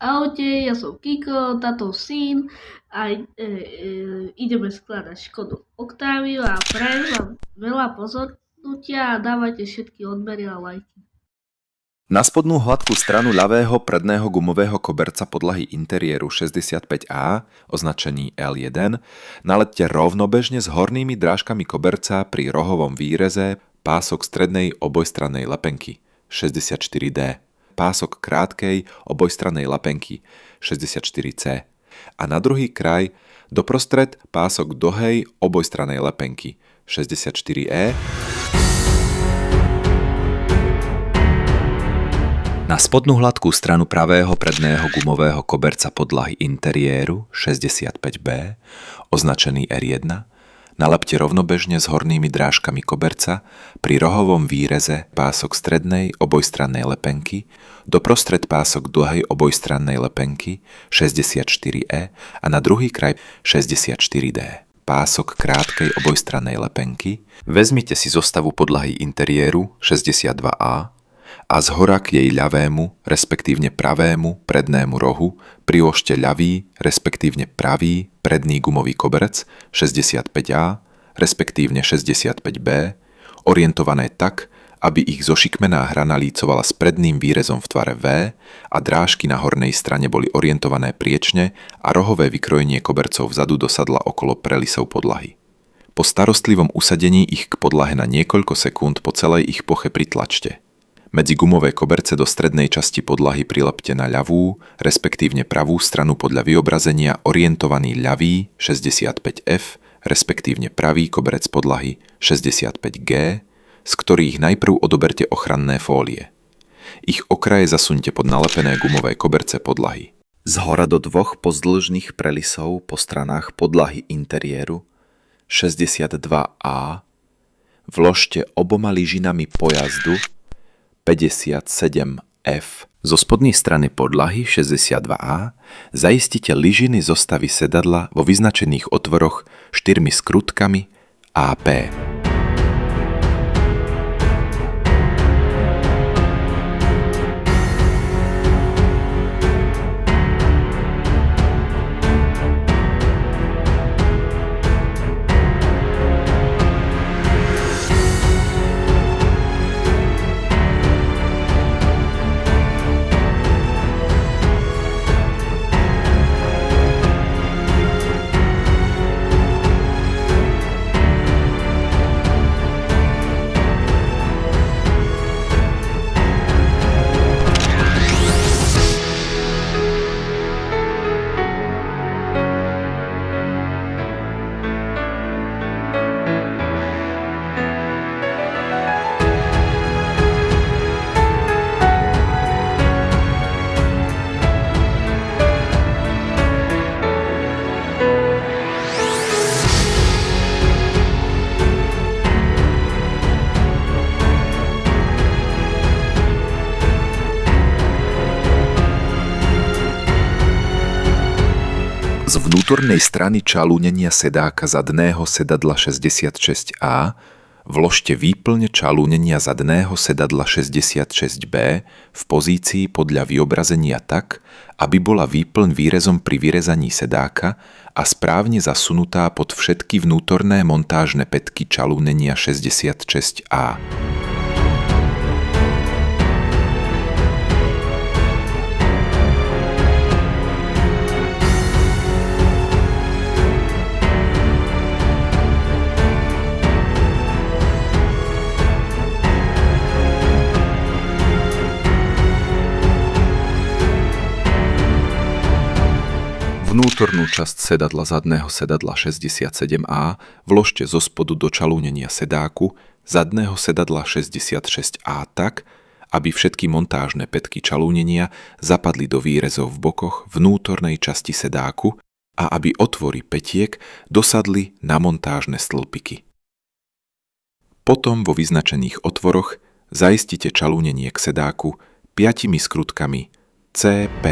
Ahojte, ja som Kiko, táto syn a ideme skladať Škodu Octaviu a prajem vám veľa pozornutia a dávajte všetky odbery a lajky. Na spodnú hladkú stranu ľavého predného gumového koberca podlahy interiéru 65A, označený L1, nalepte rovnobežne s hornými drážkami koberca pri rohovom výreze pások strednej obojstrannej lepenky 64D, pások krátkej obojstrannej lepenky 64C a na druhý kraj doprostred pások dlhej obojstrannej lepenky 64E. Na spodnú hladkú stranu pravého predného gumového koberca podlahy interiéru 65B, označený R1, nalepte rovnobežne s hornými drážkami koberca pri rohovom výreze pások strednej obojstrannej lepenky, doprostred pások dlhej obojstrannej lepenky 64E a na druhý kraj 64D. Pások krátkej obojstrannej lepenky. Vezmite si zostavu podlahy interiéru 62A a zhora k jej ľavému, respektívne pravému prednému rohu priložte ľavý, respektívne pravý predný gumový koberec 65A, respektívne 65B, orientované tak, aby ich zošikmená hrana lícovala s predným výrezom v tvare V a drážky na hornej strane boli orientované priečne a rohové vykrojenie kobercov vzadu do sadla okolo prelisov podlahy. Po starostlivom usadení ich k podlahe na niekoľko sekúnd po celej ich ploche pritlačte. Medzi gumové koberce do strednej časti podlahy prilepte na ľavú, respektívne pravú stranu podľa vyobrazenia orientovaný ľavý 65F, respektívne pravý koberec podlahy 65G, z ktorých najprv odoberte ochranné fólie. Ich okraje zasuňte pod nalepené gumové koberce podlahy. Zhora do dvoch pozdĺžnych prelisov po stranách podlahy interiéru 62A vložte oboma lyžinami pojazdu 57F. Zo spodnej strany podlahy 62A zaistite lyžiny zostavy sedadla vo vyznačených otvoroch 4 skrutkami AP. Z vnútornej strany čalúnenia sedáka zadného sedadla 66A vložte výplň čalúnenia zadného sedadla 66B v pozícii podľa vyobrazenia tak, aby bola výplň výrezom pri vyrezaní sedáka a správne zasunutá pod všetky vnútorné montážne pätky čalúnenia 66A. Vnútornú časť sedadla zadného sedadla 67A vložte zo spodu do čalúnenia sedáku zadného sedadla 66A tak, aby všetky montážne pätky čalúnenia zapadli do výrezov v bokoch vnútornej časti sedáku a aby otvory pätiek dosadli na montážne stĺpiky. Potom vo vyznačených otvoroch zaistite čalúnenie k sedáku 5 skrutkami CP.